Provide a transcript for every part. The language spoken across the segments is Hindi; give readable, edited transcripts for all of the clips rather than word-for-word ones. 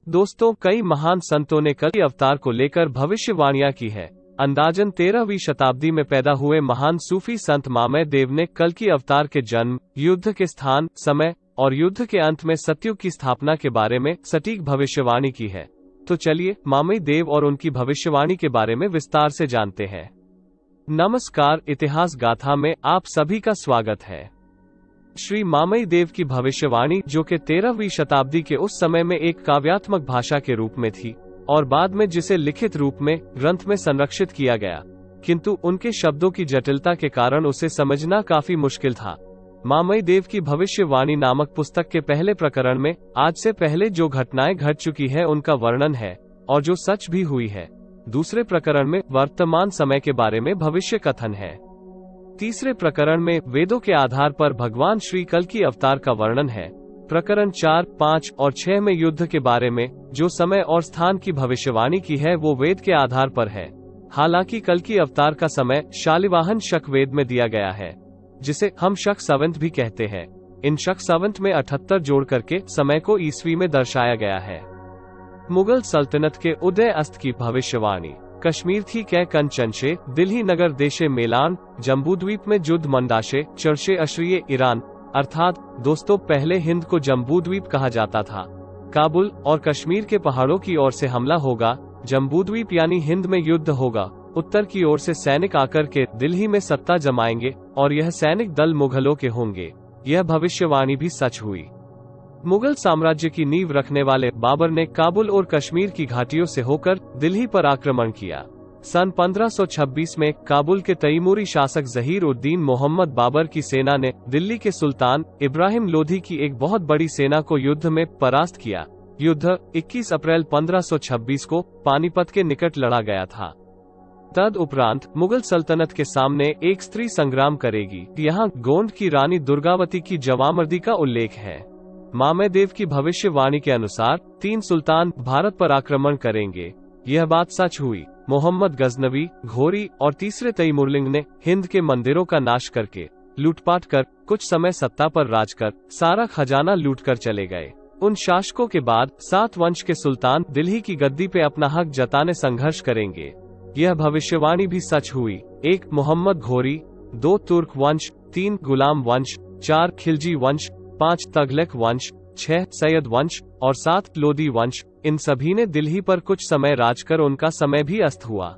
दोस्तों, कई महान संतों ने कल के अवतार को लेकर भविष्यवाणियां की है। अंदाजन 13वीं शताब्दी में पैदा हुए महान सूफी संत मामय देव ने कल की अवतार के जन्म, युद्ध के स्थान, समय और युद्ध के अंत में सतयुग की स्थापना के बारे में सटीक भविष्यवाणी की है। तो चलिए मामय देव और उनकी भविष्यवाणी के बारे में विस्तार से जानते हैं। नमस्कार, इतिहास गाथा में आप सभी का स्वागत है। श्री मामय देव की भविष्यवाणी, जो कि 13वीं शताब्दी के उस समय में एक काव्यात्मक भाषा के रूप में थी और बाद में जिसे लिखित रूप में ग्रंथ में संरक्षित किया गया, किंतु उनके शब्दों की जटिलता के कारण उसे समझना काफी मुश्किल था। मामय देव की भविष्यवाणी नामक पुस्तक के पहले प्रकरण में आज से पहले जो घटनाएं घट चुकी है उनका वर्णन है और जो सच भी हुई है। दूसरे प्रकरण में वर्तमान समय के बारे में भविष्य कथन है। तीसरे प्रकरण में वेदों के आधार पर भगवान श्री कल की अवतार का वर्णन है। प्रकरण 4, 5 और 6 में युद्ध के बारे में जो समय और स्थान की भविष्यवाणी की है वो वेद के आधार पर है। हालांकि कल की अवतार का समय शालिवाहन शक वेद में दिया गया है, जिसे हम शक संवत भी कहते हैं। इन शक संवत में 78 जोड़ करके समय को ईस्वी में दर्शाया गया है। मुगल सल्तनत के उदय अस्त की भविष्यवाणी। कश्मीर थी कै कंचनशे, दिल्ली नगर देशे मेलान, जम्बूद्वीप में जुद्ध मंडाशे, चर्शे अश्रिये ईरान। अर्थात दोस्तों, पहले हिंद को जम्बूद्वीप कहा जाता था। काबुल और कश्मीर के पहाड़ों की ओर से हमला होगा, जम्बूद्वीप यानी हिंद में युद्ध होगा। उत्तर की ओर से सैनिक आकर के दिल्ली में सत्ता जमाएंगे और यह सैनिक दल मुगलों के होंगे। यह भविष्यवाणी भी सच हुई। मुगल साम्राज्य की नींव रखने वाले बाबर ने काबुल और कश्मीर की घाटियों से होकर दिल्ली पर आक्रमण किया। सन 1526 में काबुल के तैमूरी शासक जहीर उद्दीन मोहम्मद बाबर की सेना ने दिल्ली के सुल्तान इब्राहिम लोधी की एक बहुत बड़ी सेना को युद्ध में परास्त किया। युद्ध 21 अप्रैल 1526 को पानीपत के निकट लड़ा गया था। तद उपरांत मुगल सल्तनत के सामने एक स्त्री संग्राम करेगी। यहाँ गोंड की रानी दुर्गावती की जवामर्दी का उल्लेख है। मामय देव की भविष्यवाणी के अनुसार 3 सुल्तान भारत पर आक्रमण करेंगे। यह बात सच हुई। मोहम्मद गजनवी, घोरी और तीसरे तैमूरलिंग ने हिंद के मंदिरों का नाश करके लूटपाट कर कुछ समय सत्ता पर राज कर सारा खजाना लूट कर चले गए। उन शासकों के बाद 7 वंश के सुल्तान दिल्ली की गद्दी पे अपना हक जताने संघर्ष करेंगे। यह भविष्यवाणी भी सच हुई। 1 मोहम्मद घोरी, 2 तुर्क वंश, 3 गुलाम वंश, 4 खिलजी वंश, 5 तगलक वंश, 6 सैयद वंश और 7 लोदी वंश। इन सभी ने दिल्ली पर कुछ समय राज कर उनका समय भी अस्त हुआ।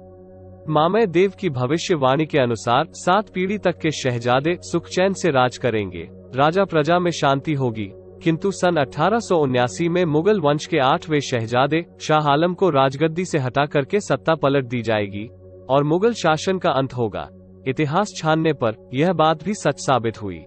मामय देव की भविष्यवाणी के अनुसार 7 पीढ़ी तक के शहजादे सुखचैन से राज करेंगे। राजा प्रजा में शांति होगी। किंतु सन 1879 में मुगल वंश के 8वें शहजादे शाह आलम को राजगद्दी से हटा करके सत्ता पलट दी जाएगी और मुगल शासन का अंत होगा। इतिहास छानने पर यह बात भी सच साबित हुई।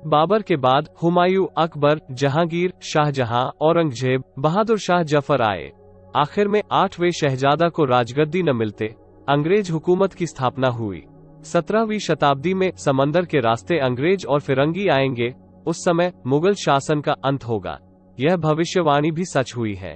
बाबर के बाद हुमायूं, अकबर, जहांगीर, शाहजहां, औरंगजेब, बहादुर शाह जफर आए। आखिर में 8वें शहजादा को राजगद्दी न मिलते अंग्रेज हुकूमत की स्थापना हुई। 17वीं शताब्दी में समंदर के रास्ते अंग्रेज और फिरंगी आएंगे। उस समय मुगल शासन का अंत होगा। यह भविष्यवाणी भी सच हुई है।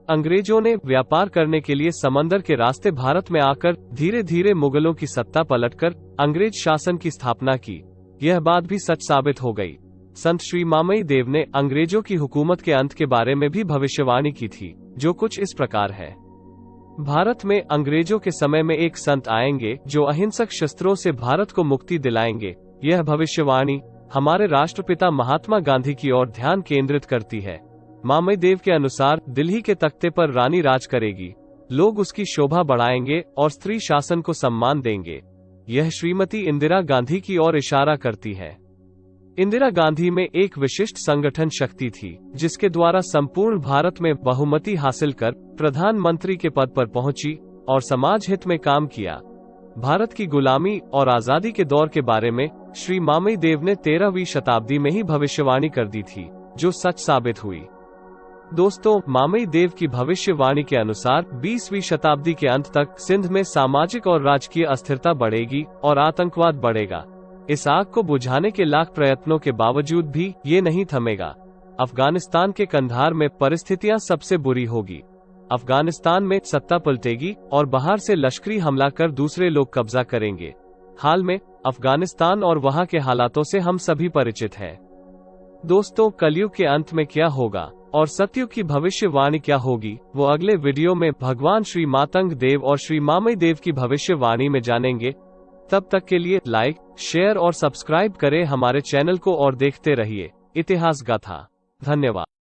अंग्रेजों ने व्यापार करने के लिए समंदर के रास्ते भारत में आकर धीरे धीरे मुगलों की सत्ता पलटकर अंग्रेज शासन की स्थापना की। यह बात भी सच साबित हो गई। संत श्री मामय देव ने अंग्रेजों की हुकूमत के अंत के बारे में भी भविष्यवाणी की थी, जो कुछ इस प्रकार है। भारत में अंग्रेजों के समय में एक संत आएंगे जो अहिंसक शस्त्रों से भारत को मुक्ति दिलाएंगे। यह भविष्यवाणी हमारे राष्ट्रपिता महात्मा गांधी की ओर ध्यान केंद्रित करती है। मामय देव के अनुसार दिल्ली के तख्ते पर रानी राज करेगी। लोग उसकी शोभा बढ़ाएंगे और स्त्री शासन को सम्मान देंगे। यह श्रीमती इंदिरा गांधी की ओर इशारा करती है। इंदिरा गांधी में एक विशिष्ट संगठन शक्ति थी, जिसके द्वारा संपूर्ण भारत में बहुमति हासिल कर प्रधानमंत्री के पद पर पहुंची और समाज हित में काम किया। भारत की गुलामी और आजादी के दौर के बारे में श्री मामय देव ने 13वीं शताब्दी में ही भविष्यवाणी कर दी थी, जो सच साबित हुई। दोस्तों, मामय देव की भविष्यवाणी के अनुसार 20वीं शताब्दी के अंत तक सिंध में सामाजिक और राजकीय अस्थिरता बढ़ेगी और आतंकवाद बढ़ेगा। इस आग को बुझाने के लाख प्रयत्नों के बावजूद भी ये नहीं थमेगा। अफगानिस्तान के कंधार में परिस्थितियां सबसे बुरी होगी। अफगानिस्तान में सत्ता पलटेगी और बाहर से लश्करी हमला कर दूसरे लोग कब्जा करेंगे। हाल में अफगानिस्तान और वहां के हालातों से हम सभी परिचित हैं। दोस्तों, कलयुग के अंत में क्या होगा और सतयुग की भविष्यवाणी क्या होगी, वो अगले वीडियो में भगवान श्री मातंग देव और श्री मामई देव की भविष्यवाणी में जानेंगे। तब तक के लिए लाइक, शेयर और सब्सक्राइब करें हमारे चैनल को और देखते रहिए इतिहास गाथा। धन्यवाद।